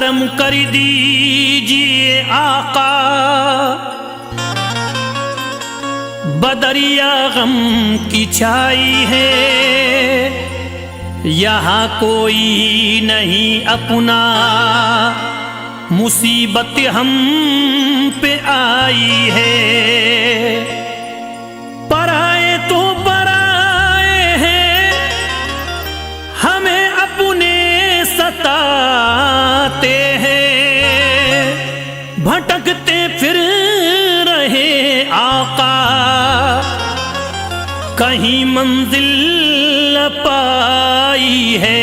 करम कर दीजिए आका, बदरिया गम की छाई है, यहाँ कोई नहीं अपना, मुसीबत हम पे आई है। पराए तो पराए हैं, हमें अपने सताते हैं, भटकते फिर रहे आका, कहीं मंजिल न पाई है।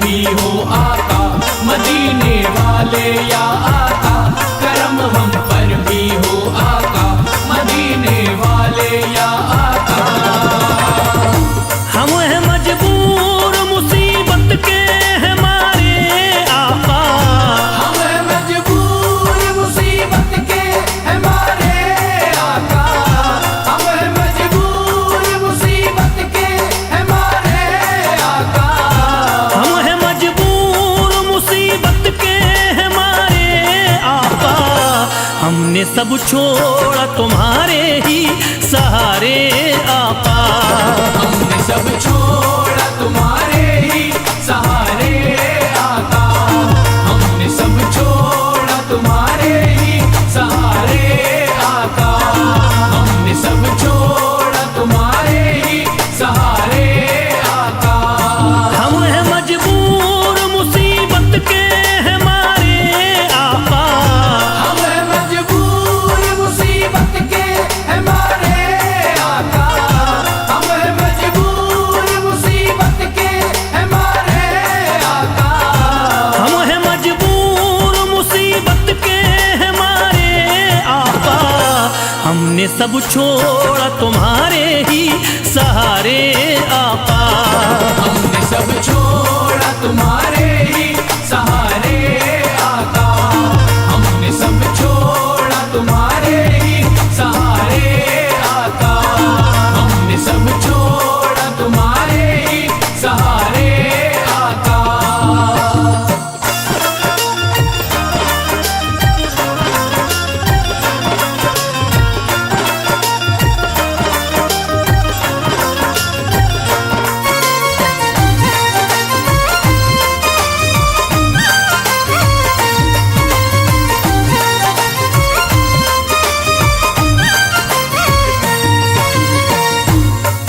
भी हो आका मदीने वाले या आका, करम हम पर भी हो आका मदीने वाले या आका। हम हैं मजबूर मुसीबत के हमारे आका, हम हैं मजबूर मुसीबत के हमारे आका, हम हैं मजबूर मुसीबत के हमारे आका। हम हैं मजबूर मुसीबत के हमारे आका, हमने सब छोड़ा तुम्हारे ही सहारे आका, हमने सब छोड़ा तुम्हारे ही सहारे आका, हमने सब छोड़ा तुम्हारे ही सहारे आका, हमने सब छोड़ा तुम्हारे ही सहारे आका। हम हैं मजबूर मुसीबत के हमारे आका, हम हैं मजबूर मुसीबत के हमारे आका, हम हैं मजबूर मुसीबत के हमारे आका। हम हैं मजबूर मुसीबत के हमारे आका, हमने सब छोड़ा तुम्हारे ही सहारे आका, हमने सब छोड़ा तुम्हारे ही सहारे आका, हमने सब छोड़ा तुम्हारे ही सहारे आका, हमने सब छोड़ा तुम्हारे ही सहारे आका।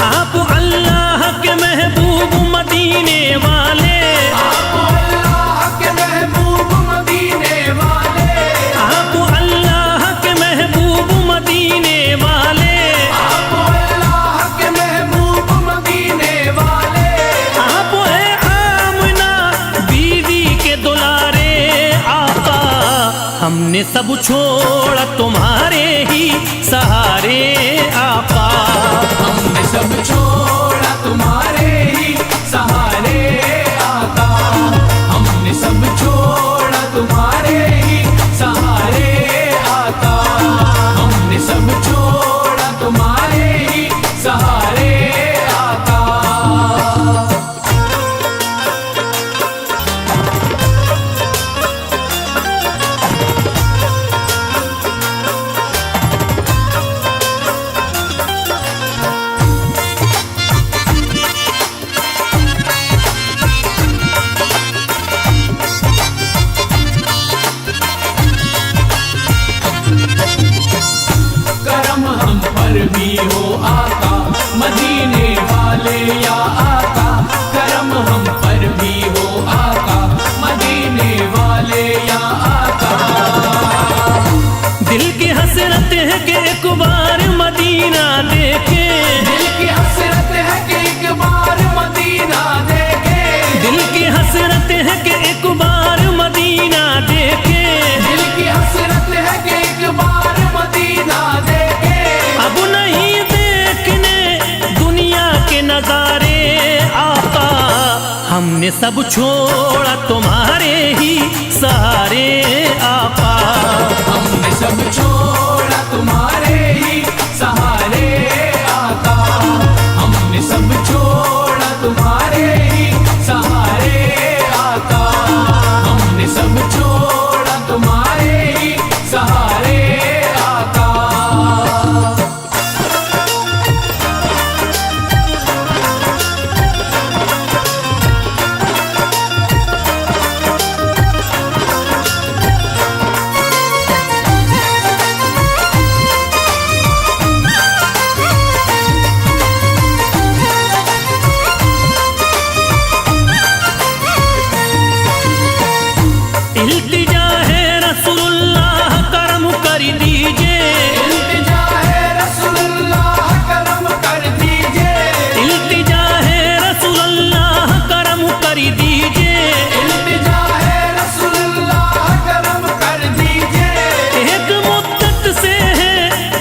आप अल्लाह के महबूब मदीने वाले, आप अल्लाह के महबूब मदीने वाले, आप अल्लाह के महबूब मदीने वाले, आप अल्लाह के महबूब मदीने वाले। आप है आमना बीवी के दुलारे आका, हमने सब छोड़ा तुम्हारे ही सहारे आका, हमने सब छोड़ा तुम्हारे ही सहारे आका, हमने सब छोड़ा तुम्हारे ही सहारे आका, हमने सब छोड़ा तुम्हारे ही सहारे आका। करम हमने सब छोड़ा तुम्हारे ही सहारे आका। हमने सब छोड़ा तुम्हारे ही सहारे आका। हमने सब छोड़ा तुम्हारे ही सहारे आका। हमने सब छोड़ा तुम्हारे ही सहारे आका। इल्तिजा है रसूलुल्लाह करम कर दीजिए। इल्तिजा है रसूलुल्लाह करम कर दीजिए। इल्तिजा है रसूलुल्लाह करम कर दीजिए। इल्तिजा है रसूलुल्लाह करम कर दीजिए। एक मुद्दत से है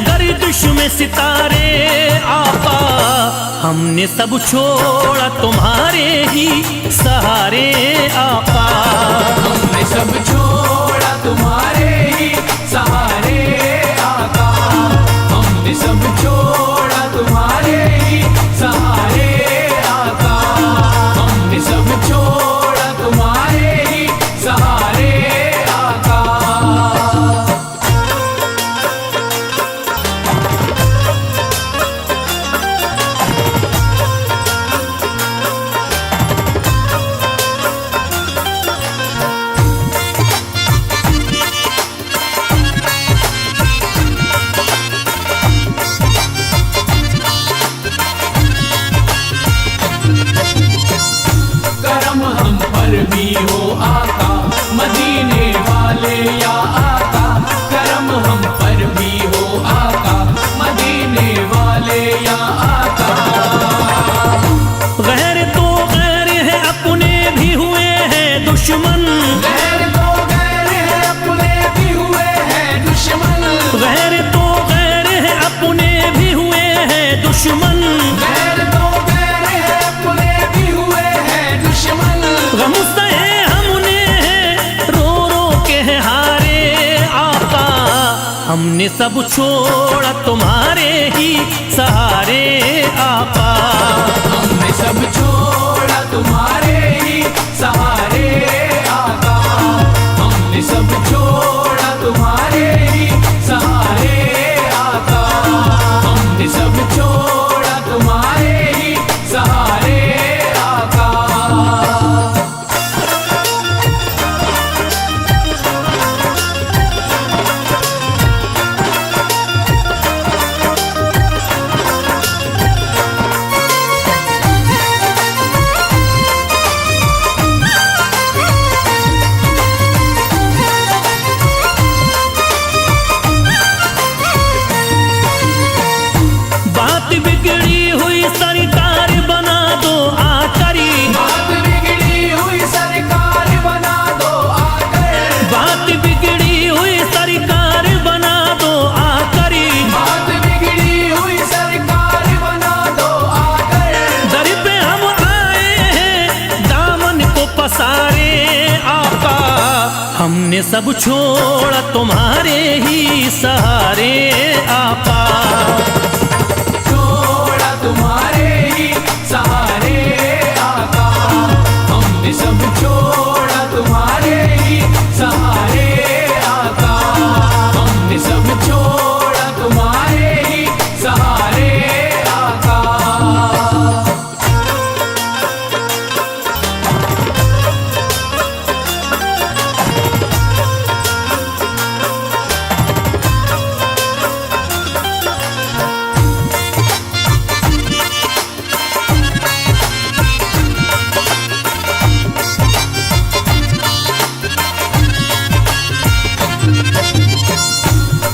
गर्दिश में सितारे आका। हमने सब छोड़ा तुम्हारे ही सहारे आका। हमने सब छोड़ा तुम्हारे ही सहारे आका। हमने सब छोड़ा तुम्हारे ही सहारे आका। हमने सब छोड़ा तुम्हारे ही सहारे आका। करम हम पर भी हो आका मदीने वाले या आका। करम हम पर भी हो आका मदीने वाले या आका। गैर तो गैर है अपने भी हुए हैं दुश्मन। गैर तो गैर है अपने भी हुए हैं दुश्मन। गैर तो गैर है अपने भी हुए हैं दुश्मन। गैर तो गैर है अपने भी हुए हैं दुश्मन। गम से हमने रो रो के हारे आका। हमने सब छोड़ा तुम्हारे ही सहारे आका। हमने सब छोड़ा तुम्हारे ही सहारे आका। हमने सब छोड़ा तुम्हारे ही सहारे आका। हमने सब छोड़ा तुम्हारे ही सहारे आका। बात बिगड़ी हुई सरकार बना दो आकरी। बात बिगड़ी हुई सरकार बना दो आकर। बात बिगड़ी हुई सरकार बना दो आकरी। बात बिगड़ी हुई सरकार बना दो आकर। दर पे हम आए हैं दामन को पसारे आका। हमने सब छोड़ा तुम्हारे ही सहारे आका। छोड़ा तुम्हारे ही सहारे आका। हमने सब छोड़ा तुम्हारे ही सहारे आका। हमने सब छोड़ा तुम्हारे ही सहारे आका।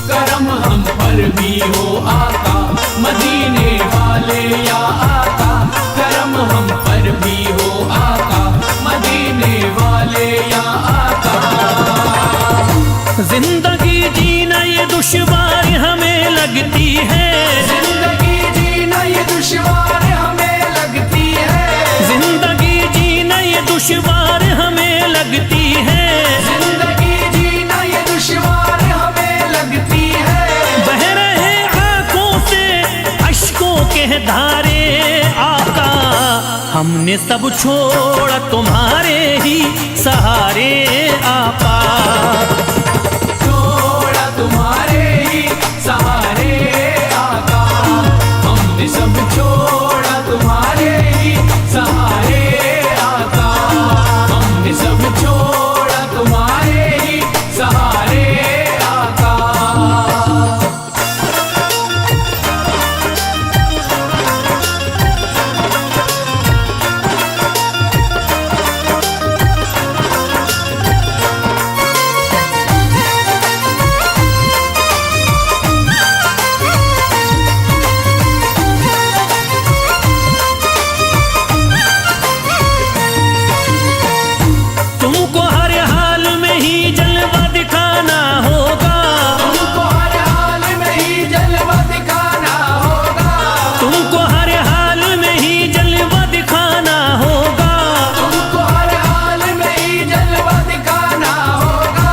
करम हम पर भी हो आका मदीने वाले या आका। करम हम पर भी हो आका मदीने वाले या आका। जिंदगी जीना ये दुश्वार हमें लगती है। जिंदगी जीना ये दुश्वार हमें लगती है। जिंदगी जीना ये दुश्वार हमें लगती है, जिंदगी जीना ये दुश्वार हमें लगती है। बह रहे आंखों से अश्कों के धारे आका, हमने सब छोड़ा तुम्हारे ही सहारे आका। छोड़ा तुम्हारे ही सहारे आका, हमने सब छोड़ा तुम्हारे ही सहारे आका, हमने सब छोड़ा तुम्हारे ही सहारे आका। तुमको हर हाल में ही जलवा दिखाना होगा, तुमको हर हाल में ही जलवा दिखाना होगा, तुमको हर हाल में ही जलवा दिखाना होगा। तुमको हर हाल में ही जलवा दिखाना होगा।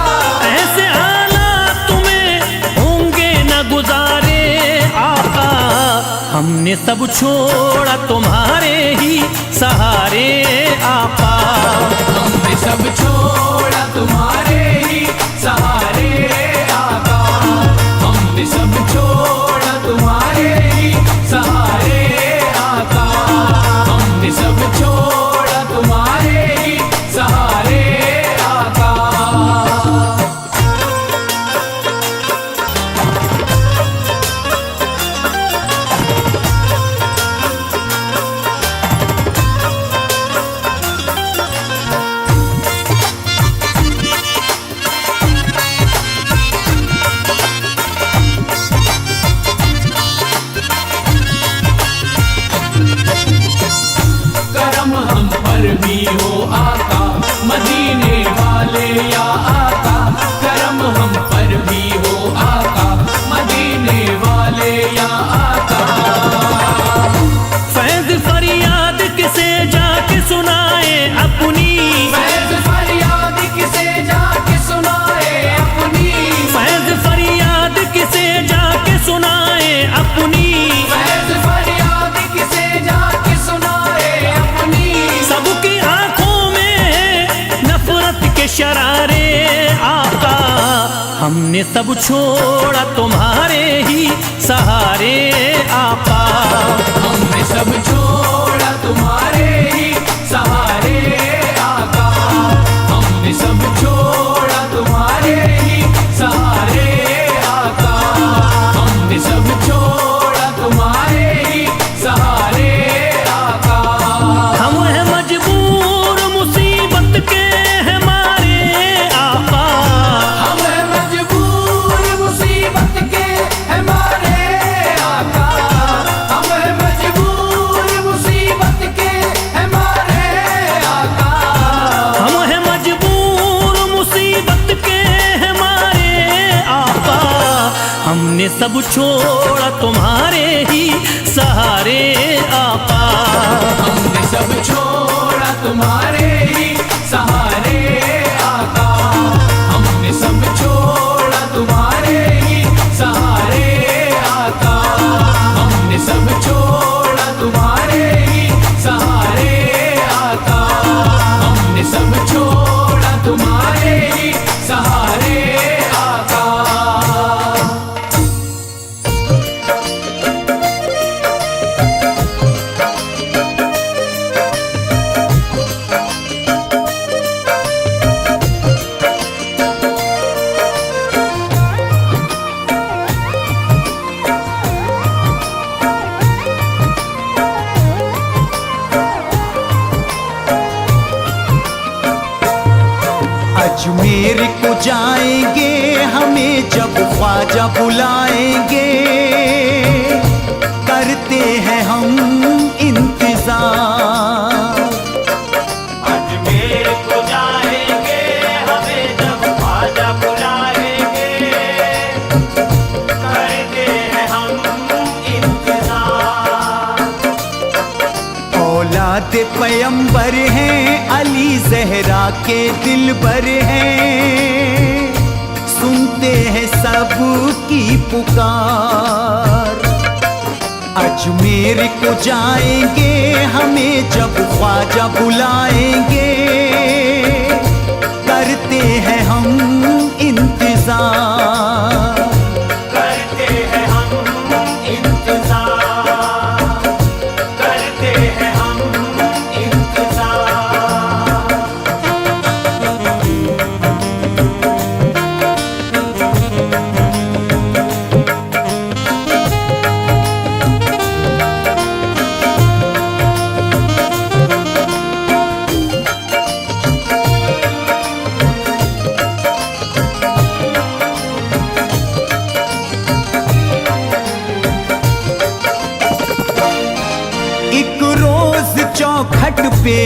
ऐसे हालात तुम्हें होंगे न गुजारे आका, हमने सब छोड़ा तुम्हारे ही सहारे आका। हमने सब छोड़ा तुम्हारे ही सहारे आका, हमने सब छोड़ा तुम्हारे ही सहारे आका, हमने सब छोड़ा तुम्हारे ही सहारे आका। करम हम पर भी हो आका, मदीने वाले या आका। करम हम पर भी हो आका, मदीने वाले या आका। फैज फरियाद किसे जाके सुनाए अपनी, फैज़ फरियाद किसे जाके सुनाए अपनी, फैज फरियाद किसे जाके सुनाए अपनी। फैज़ फरियाद किसे जाके सुनाए अपनी। सबकी आंखों में नफरत के शरारे आका, हमने सब छोड़ा तुम्हारे ही सहारे आका। हमने सब छोड़ा तुम्हारे ही सहारे आका, हमने सब छोड़ा तुम्हारे ही सहारे आका, हमने सब छोड़ा तुम्हारे ही सहारे आका। हम हैं मजबूर मुसीबत के हमारे आका, हम हैं मजबूर मुसीबत के हमारे आका, हम हैं मजबूर मुसीबत के हमारे आका। हम हैं मजबूर मुसीबत के हमारे आका, हमने सब छोड़ा तुम्हारे ही सहारे आका। हमने सब छोड़ा तुम्हारे ही सहारे आका, हमने सब छोड़ा तुम्हारे ही सहारे आका, हमने सब छोड़ा तुम्हारे ही सहारे आका, हमने सब छोड़ा तुम्हारे ही सहारे आका। अजमेर को जाएंगे हमें जब ख्वाजा बुलाएंगे, करते हैं हम इंतजार। अजमेर को जाएंगे हमें जब ख्वाजा बुलाएंगे, करते हैं हम इंतजार। औलाद आते पैगंबर हैं, अली जहरा के दिलबर हैं, सुनते हैं सबकी पुकार। अजमेर को जाएंगे हमें जब ख्वाजा बुलाएंगे, करते हैं हम इंतजार, करते हैं हम इंतजार, करते हैं हम इंतजार। एक रोज चौखट पे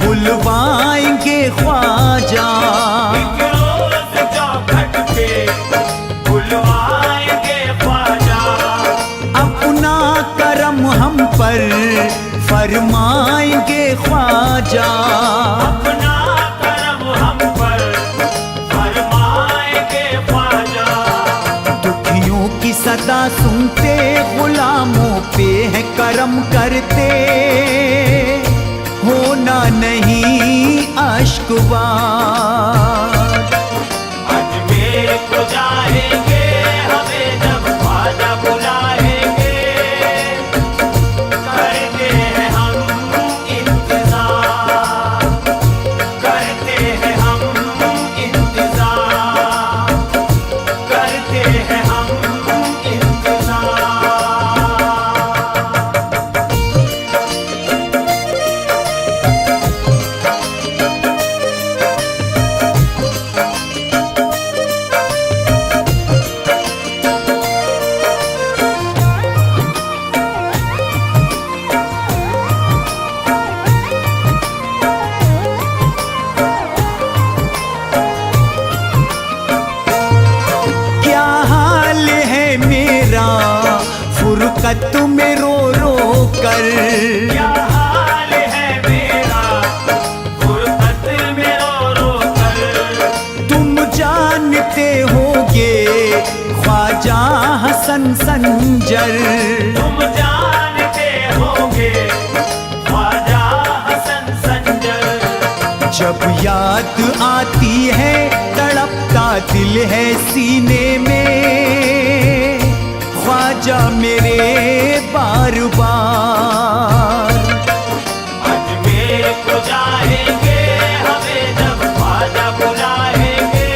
बुलवाएंगे ख्वाजा, एक रोज चौखट पे बुलवाएंगे ख्वाजा, अपना करम हम पर फरमाएंगे ख्वाजा। अपना करम हम पर फरमाएंगे ख्वाजा। दुखियों की सदा सुनते, गुलामों पे है करम करते, होना नहीं अश्कवार। अजमेर को जाएंगे हमें जब ख्वाजा बुलाएंगे, करते हैं हम इंतजार, करते हैं हम इंतजार, करते हैं हम इंतजार। क्या हाल है मेरा फुरकत में रो रो कर, क्या हाल है मेरा फुरकत में रो रो कर। तुम जानते होगे ख्वाजा हसन संजर, तुम जानते होगे ख्वाजा हसन संजर। जब याद आती है तड़पता दिल है सीने में, ख्वाजा मेरे बार बार। अजमेर को जाएंगे हमें जब ख्वाजा बुलाएंगे,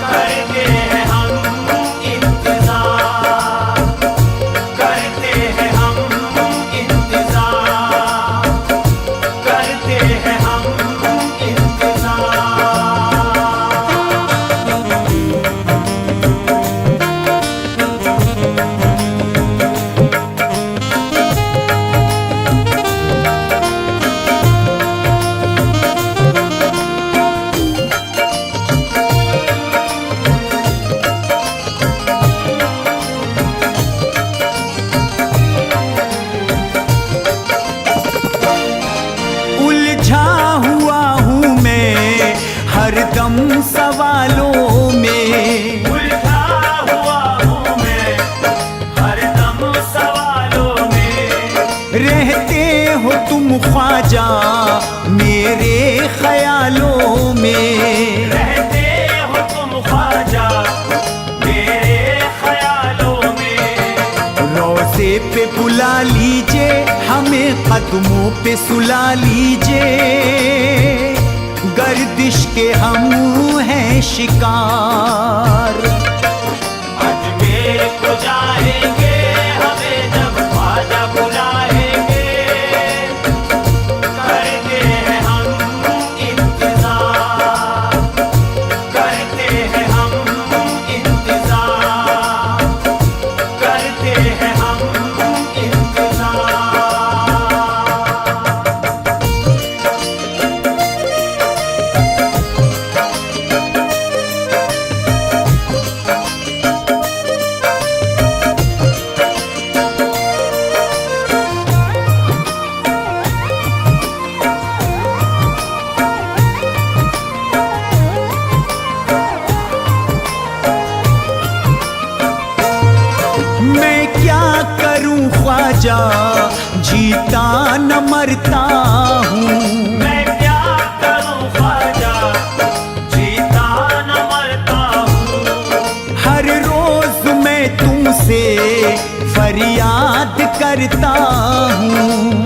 करते हैं हम इंतजार, करते हैं हम इंतजार, करते हैं हम इंतजार। उलझा हुआ हूँ मैं हरदम सवालों में, उलझा हुआ हूँ मैं हरदम सवालों में। रहते हो तुम ख्वाजा मेरे ख्यालों में। रहते हो तुम ख्वाजा मेरे ख्यालों में। रोज़े पे बुला लीजिए हमें, कदमों पे सुला लीजिए, गर्दिश के हम हैं शिकार। अजमेर को जाएंगे हमें जब ख्वाजा बुलाएंगे, करते हैं हम इंतजार, करते हैं हम इंतजार, करते हैं हम इंतजार। करूं ख्वाजा, जीता न मरता हूँ। मैं क्या करूं ख्वाजा, जीता न मरता हूँ। हर रोज मैं तुमसे फरियाद करता हूँ।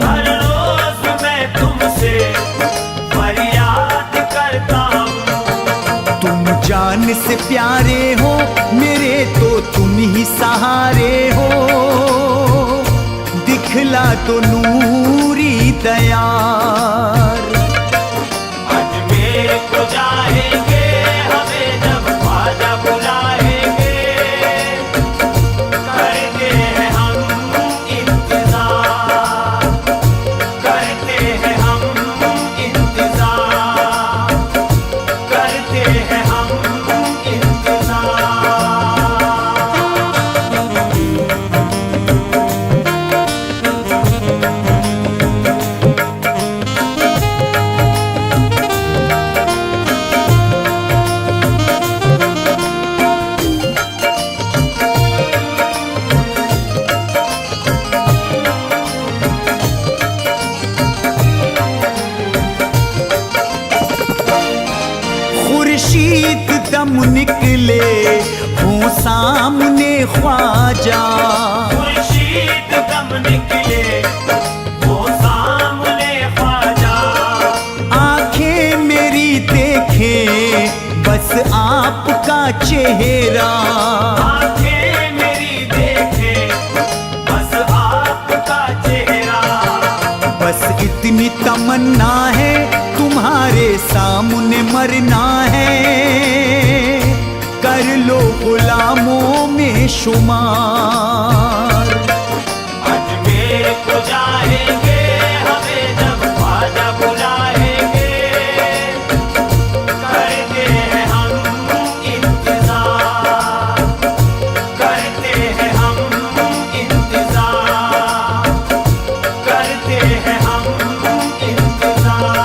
हर रोज मैं तुमसे फरियाद करता हूँ। तुम जान से प्यारे हो मेरे, तो तुम ही सहारे हो। दिखला तो नूरी दयार। अजमेर को जाएंगे हमें जब ख्वाजा बुलाएंगे, करते हैं हम इंतजार, करते हैं हम इंतजार, करते हैं हम इंतजार। खुर्शीद दम निकले हो सामने ख्वाजा। खुर्शीद दम निकले वो सामने ख्वाजा। आंखें मेरी देखें बस आपका चेहरा। आंखें मेरी देखें बस आपका चेहरा। बस इतनी तमन्ना है तुम्हारे सामने मरना है। कर लो गुलामों में शुमार। अजमेर को जाएंगे हमें जब ख्वाजा बुलाएंगे, करते हैं हम इंतजार, करते हैं हम इंतजार, करते हैं हम इंतजार।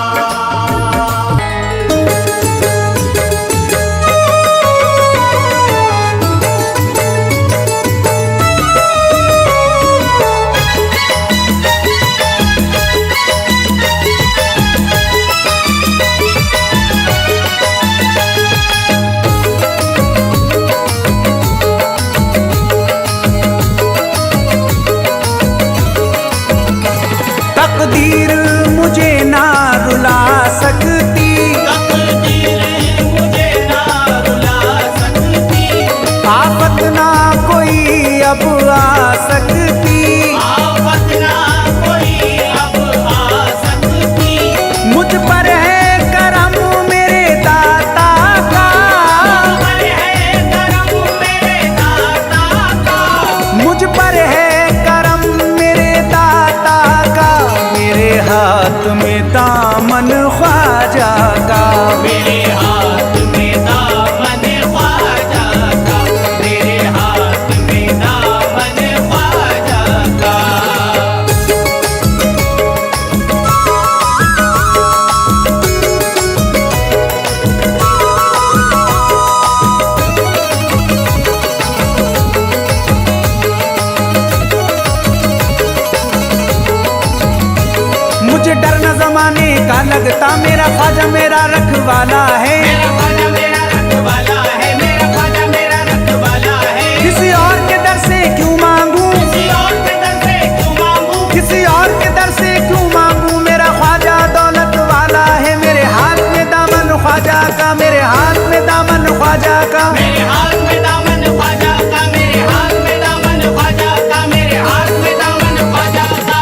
तकदीर मुझे ना रुला सकती। तकदीर मुझे ना रुला सकती। आफत ना कोई अब आ सकती। आफत ना कोई अब आ सकती। मुझ पर है करम मेरे दाता का। मुझ पर है करम मेरे दाता का। मुझ पर है करम मेरे दाता का। मेरे हाथ में दामन ख्वाजा का। मेरे हाथ में दामन ख्वाजा का। मेरे हाथ में दामन ख्वाजा का। मुझे डर न जमाने का लगता, मेरा ख्वाजा मेरा रखवाला है। मेरा ख्वाजा मेरा रखवाला है। मेरा ख्वाजा मेरा रखवाला है। किसी और के दर से क्यों मांगू। किसी और के दर से क्यों मांगू। किसी और के दर से क्यों मांगू। मेरा ख्वाजा दौलत वाला है। मेरे हाथ में दामन ख्वाजा का। मेरे हाथ में दामन ख्वाजा का। मेरे हाथ में दामन ख्वाजा का। मेरे हाथ में दामन ख्वाजा का। मेरे हाथ में दामन ख्वाजा का।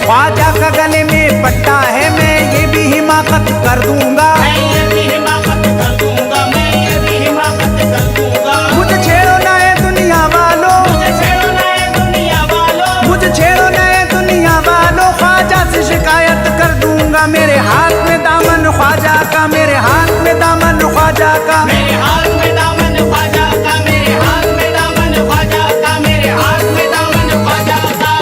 ख्वाजा का गले में पट्टा है, मैं ये भी हिमाकत कर दूंगा। मैं ये भी हिमाकत कर दूंगा। मैं ये भी हिमाकत कर दूंगा। मुझे छेड़ो ना ये दुनिया वालों। मुझे छेड़ो ना ये दुनिया वालों। मुझे छेड़ो ना ये दुनिया वालों। ख्वाजा से शिकायत कर दूंगा। मेरे ख्वाजा का। मेरे हाथ में दामन ख्वाजा का, मेरे हाथ में दामन ख्वाजा का, मेरे हाथ में दामन ख्वाजा का।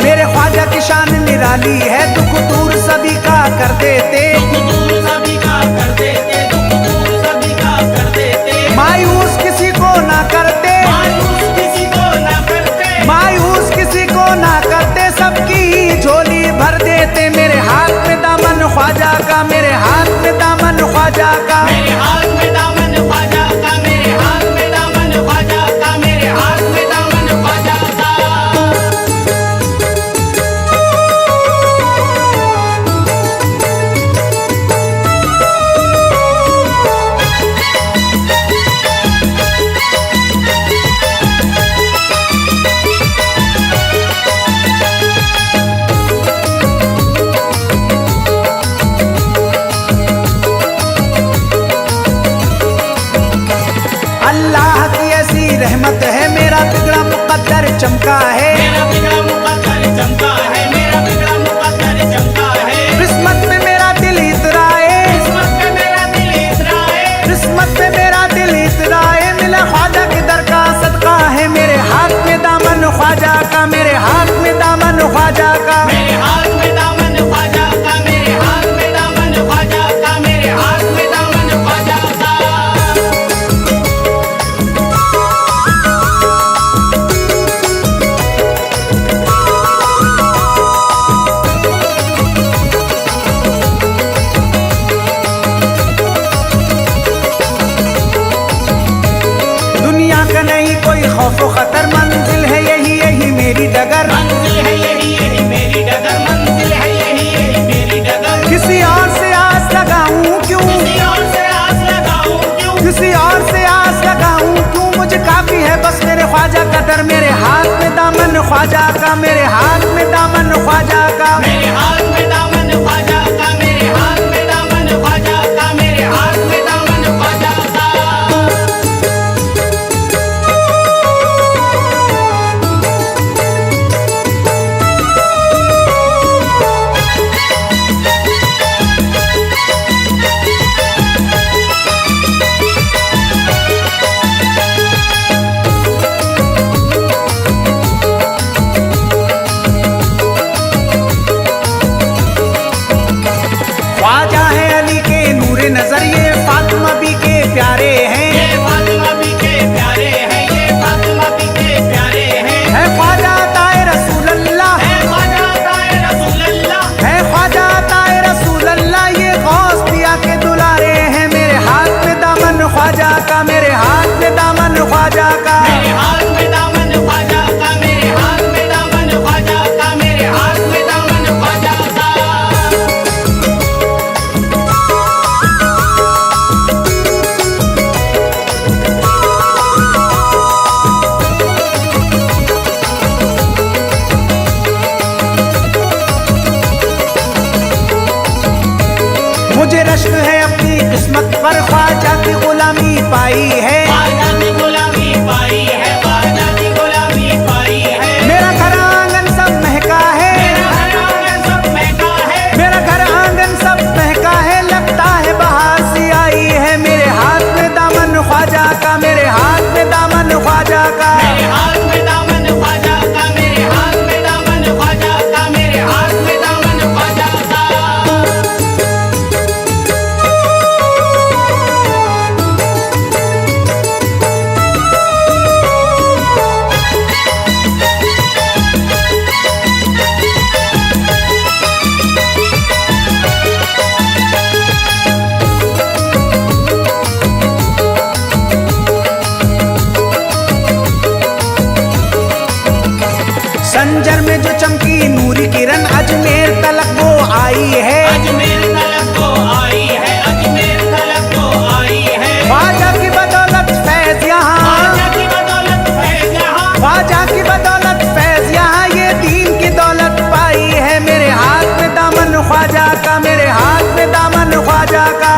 मेरे ख्वाजा की शान निराली है, दुख दूर सभी का कर देते, दुख दूर सभी का कर देते, दुख दूर सभी का कर देते। मायूस किसी को ना करते, मायूस किसी को ना करते, मायूस किसी को ना करते, सबकी झोली भर देते। मेरे हाथ में दामन ख्वाजा का, मेरे हाथ में दामन ख्वाजा का। मेरे हाथ में दामन ख्वाजा का, मेरे हाथ में दामन ख्वाजा का, मेरे हाथ में दामन ख्वाजा का। अल्लाह की ऐसी रहमत है, मेरा बिगड़ा मुकद्दर चमका है, मेरा बिगड़ा मुकद्दर चमका है, मेरा बिगड़ा मुकद्दर चमका है। किस्मत में मेरा दिल इतराए, किस्मत में मेरा दिल इतराए, किस्मत में मेरा दिल इतराए। मिला ख्वाजा के दर का सदका है, मेरे हाथ में दामन ख्वाजा का, मेरे हाथ में दामन ख्वाजा का। मेरे हाथ में दामन ख्वाजा का, मेरे हाथ में दामन ख्वाजा का, मेरे हाथ में दामन ख्वाजा का। दुनिया का नहीं कोई खौफ खतर, मंजिल है यही यही मेरी डगर। मंजिल है यही यही मेरी डगर, मंजिल है यही यही मेरी डगर। किसी और से आस लगाऊं क्यों, किसी और से आस लगाऊं क्यों, किसी और से आस लगाऊं क्यों, मुझे काफी है बस मेरे ख्वाजा का दर। मेरे हाथ में दामन ख्वाजा का, मेरे हाथ में दामन ख्वाजा का। मेरे हाथ में दामन ख्वाजा का, मेरे हाथ में दामन ख्वाजा का, मेरे हाथ में दामन ख्वाजा का। ख्वाजा है अली के नूरे नजर, ये फातिमा भी के प्यारे हैं, ये फातिमा भी के प्यारे हैं, ये फातिमा भी के प्यारे हैं। है ख्वाजा ताए रसूल अल्लाह, है ख्वाजा ताए रसूल अल्लाह, है ख्वाजा ताए रसूल अल्लाह। ये गौस पिया के दुलारे हैं, मेरे हाथ में दामन ख्वाजा का, मेरे हाथ में दामन ख्वाजा का। मेरे हाथ में दामन ख्वाजा का, मेरे हाथ में दामन ख्वाजा का, मेरे हाथ में दामन ख्वाजा का। मुझे रश्क है अपनी किस्मत पर, ख्वाजा की गुलामी पाई है, ख्वाजा की गुलामी पाई है, ख्वाजा की गुलामी पाई है। मेरा घर आंगन सब महका है, मेरा घर आंगन सब महका है, मेरा घर आंगन सब महका है। लगता है बहार सी आई है, मेरे हाथ में दामन ख्वाजा का, मेरे हाथ में दामन ख्वाजा का। मेरे हाथ में दामन ख्वाजा का, मेरे हाथ में दामन ख्वाजा का, मेरे हाथ में दामन ख्वाजा का। संजर में जो चमकी नूरी किरण, अजमेर तलक वो आई है, अजमेर तलक को आई है, अजमेर तलक को आई है। ख्वाजा की बदौलत फैज यहाँ, ख्वाजा की बदौलत फैज यहाँ, ख्वाजा की बदौलत फैज यहाँ। ये दीन की दौलत पाई है, मेरे हाथ में दामन ख्वाजा का, मेरे हाथ में दामन ख्वाजा का।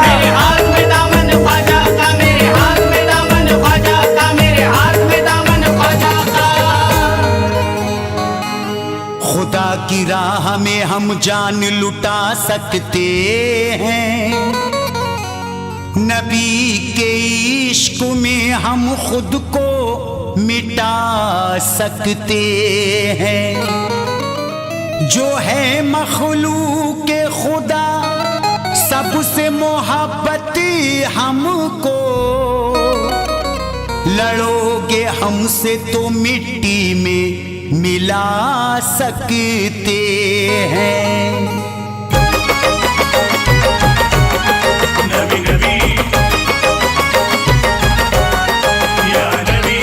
खुदा की राह में हम जान लुटा सकते हैं, नबी के इश्क में हम खुद को मिटा सकते हैं। जो है मखलूक खुदा सबसे मोहब्बत हमको, लड़ोगे हमसे तो मिट्टी में मिला सकते हैं। नबी नबी या नबी,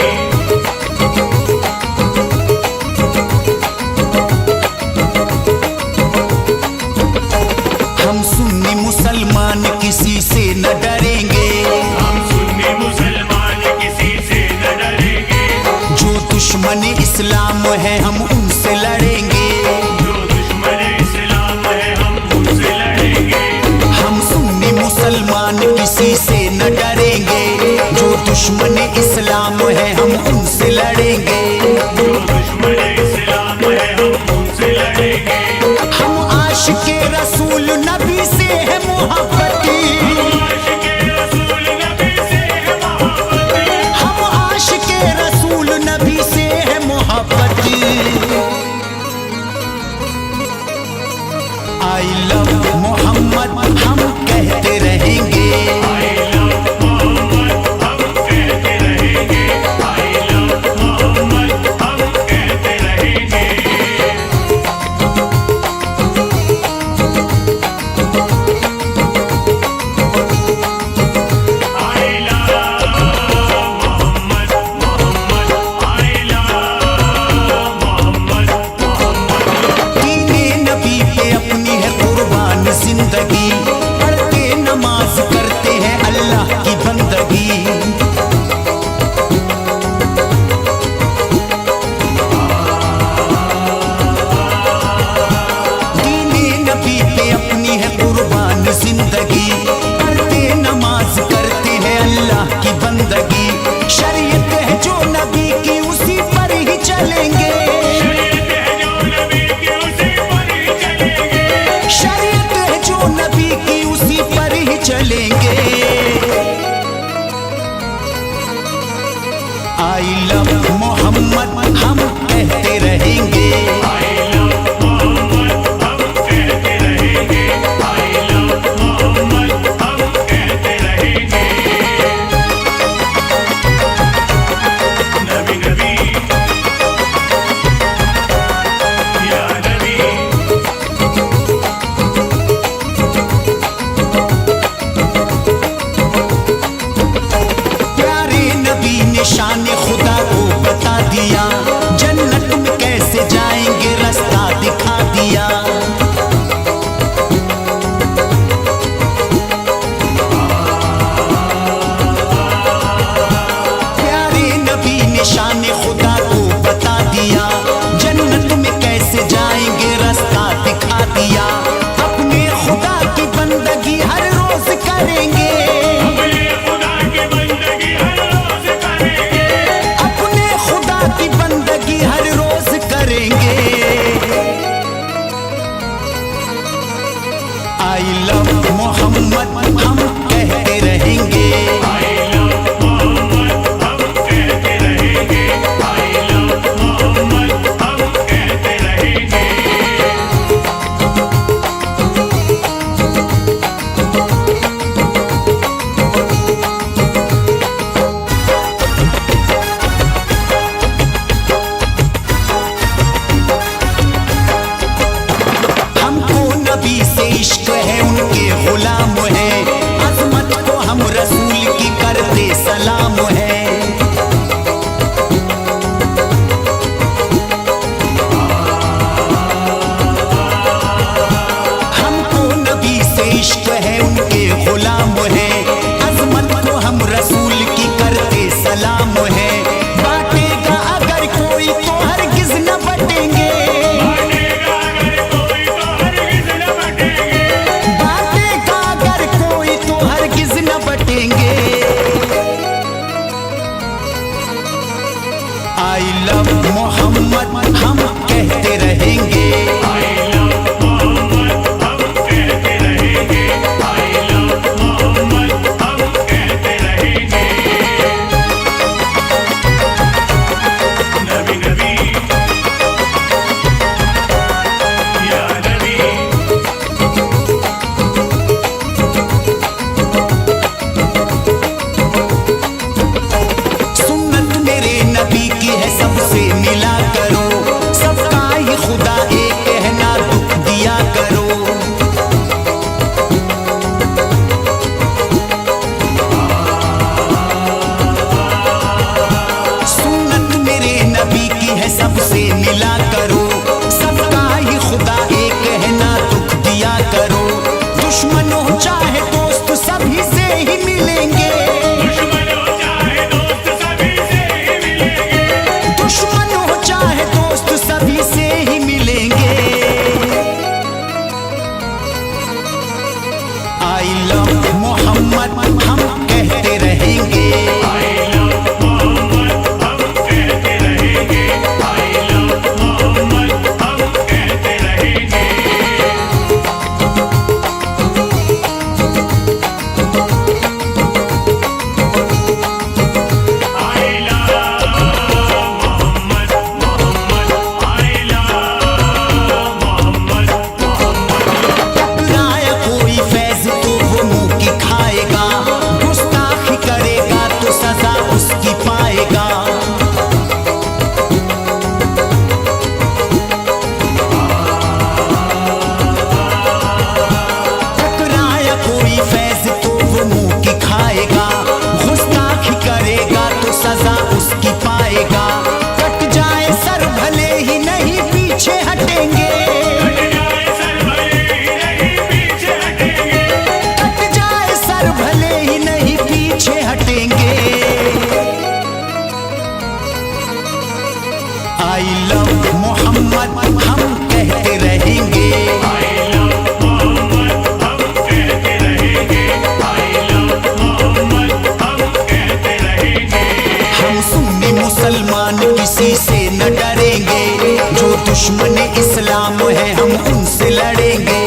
हम सुन्नी मुसलमान किसी से न डरेंगे, हम सुन्नी मुसलमान किसी से न डरेंगे। जो दुश्मन इस्लाम है हम उनसे लड़ेंगे, जो दुश्मन इस्लाम है हम उनसे लड़ेंगे। हम सुन्नी मुसलमान किसी से न डरेंगे, जो दुश्मन इस्लाम है हम उनसे लड़ेंगे। जो दुश्मन इस्लाम है हम उनसे लड़ेंगे। हम आशिके रसूल नबी से है मोहब्बती, आशिके रसूल नबी से है मोहब्बती। हम आशिके रसूल नबी से है मोहब्बती। आई लव मोहम्मद हम कहते रहेंगे, I love मोहम्मद हम कहते रहेंगे। I love मोहम्मद हम कहते रहेंगे। I love Mohammad Mohammad I love Mohammad Mohammad. दीने नबी पे अपनी है कुर्बान जिंदगी, पढ़ते नमाज दुश्मन इस्लाम है हम उनसे लड़ेंगे।